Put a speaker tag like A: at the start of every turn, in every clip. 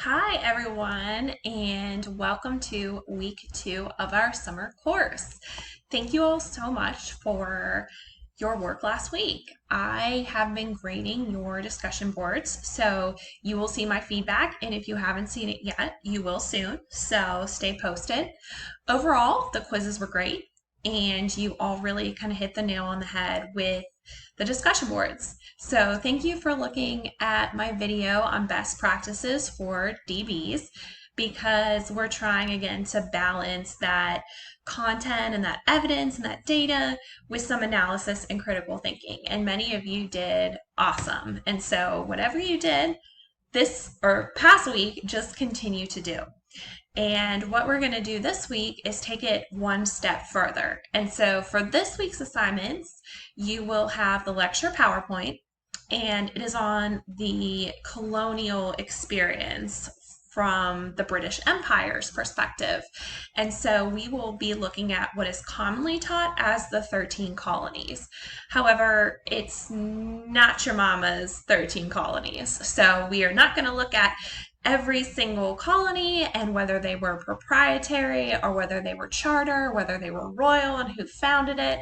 A: Hi, everyone, and welcome to week 2 of our summer course. Thank you all so much for your work last week. I have been grading your discussion boards, so you will see my feedback, and if you haven't seen it yet, you will soon, so stay posted. Overall, the quizzes were great, and you all really kind of hit the nail on the head with the discussion boards. So thank you for looking at my video on best practices for DBs because we're trying again to balance that content and that evidence and that data with some analysis and critical thinking. And many of you did awesome. And so whatever you did this or past week, just continue to do. And what we're going to do this week is take it one step further. And so for this week's assignments, you will have the lecture PowerPoint, and it is on the colonial experience from the British Empire's perspective. And so we will be looking at what is commonly taught as the 13 colonies. However, it's not your mama's 13 colonies. So we are not going to look at every single colony and whether they were proprietary or whether they were charter, whether they were royal and who founded it.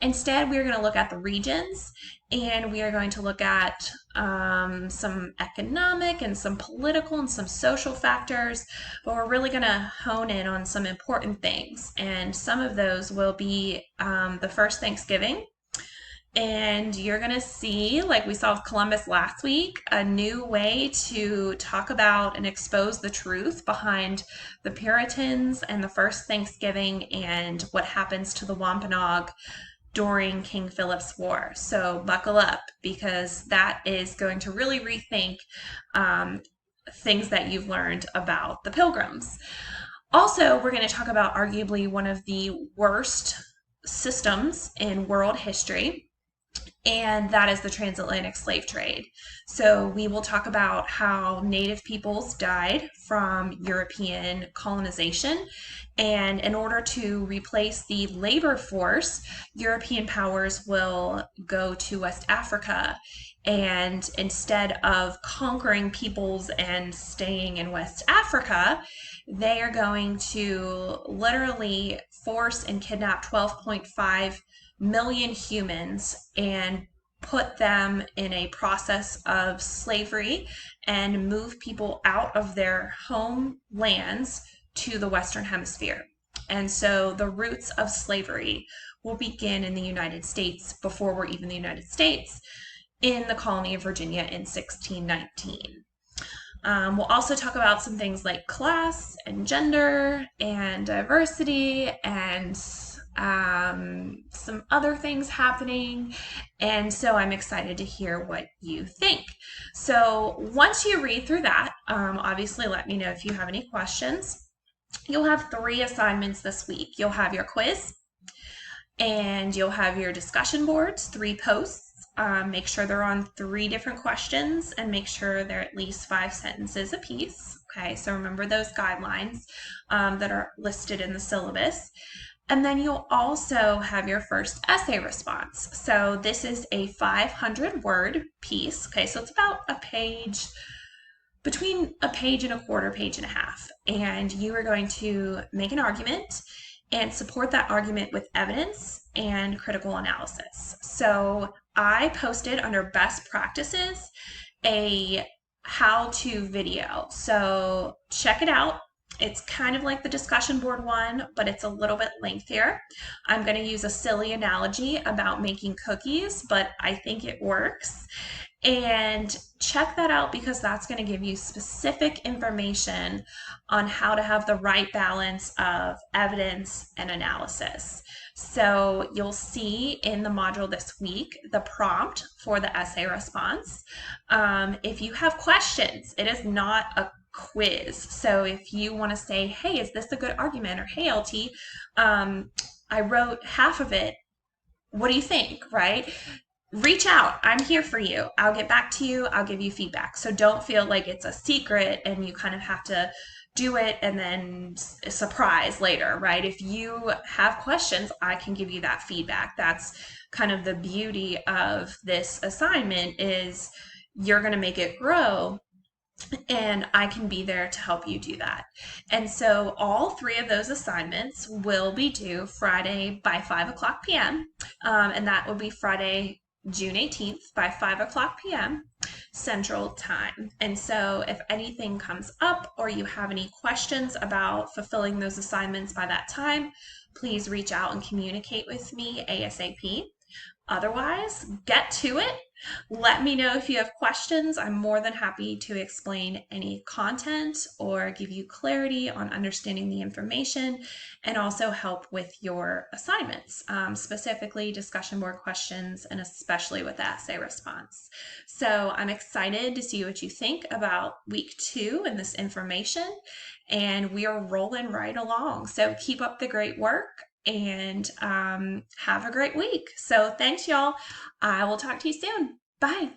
A: Instead, we're going to look at the regions and we are going to look at some economic and some political and some social factors, but we're really going to hone in on some important things. And some of those will be the first Thanksgiving. And you're going to see, like we saw with Columbus last week, a new way to talk about and expose the truth behind the Puritans and the first Thanksgiving and what happens to the Wampanoag during King Philip's War. So buckle up because that is going to really rethink things that you've learned about the Pilgrims. Also, we're going to talk about arguably one of the worst systems in world history, and that is the transatlantic slave trade. So we will talk about how Native peoples died from European colonization, and in order to replace the labor force, European powers will go to West Africa. And instead of conquering peoples and staying in West Africa, they are going to literally force and kidnap 12.5 million humans and put them in a process of slavery and move people out of their homelands to the Western Hemisphere. And so the roots of slavery will begin in the United States before we're even the United States in the colony of Virginia in 1619. We'll also talk about some things like class and gender and diversity and some other things happening. And so I'm excited to hear what you think. So once you read through that, obviously let me know if you have any questions. You'll have 3 assignments this week. You'll have your quiz and you'll have your discussion boards, 3 posts. Make sure they're on 3 different questions and make sure they're at least 5 sentences apiece. Okay, so remember those guidelines that are listed in the syllabus. And then you'll also have your first essay response. So this is a 500-word piece. Okay, so it's about a page, between a page and a quarter, page and a half. And you are going to make an argument and support that argument with evidence and critical analysis. So I posted under best practices a how-to video. So check it out. It's kind of like the discussion board one, but it's a little bit lengthier. I'm going to use a silly analogy about making cookies, but I think it works. And check that out because that's going to give you specific information on how to have the right balance of evidence and analysis. So you'll see in the module this week the prompt for the essay response. If you have questions, it is not a quiz. So if you want to say, hey, is this a good argument? Or hey, LT, I wrote half of it. What do you think? Right? Reach out. I'm here for you. I'll get back to you. I'll give you feedback. So don't feel like it's a secret and you kind of have to do it and then surprise later, right? If you have questions, I can give you that feedback. That's kind of the beauty of this assignment is you're going to make it grow and I can be there to help you do that. And so all three of those assignments will be due Friday by 5 o'clock p.m. And that will be Friday, June 18th by 5 o'clock p.m. Central Time. And so if anything comes up or you have any questions about fulfilling those assignments by that time, please reach out and communicate with me ASAP. Otherwise, get to it. Let me know if you have questions. I'm more than happy to explain any content or give you clarity on understanding the information and also help with your assignments, specifically discussion board questions and especially with the essay response. So I'm excited to see what you think about week 2 and this information, and we are rolling right along. So keep up the great work and have a great week. So thanks, y'all. I will talk to you soon. Bye.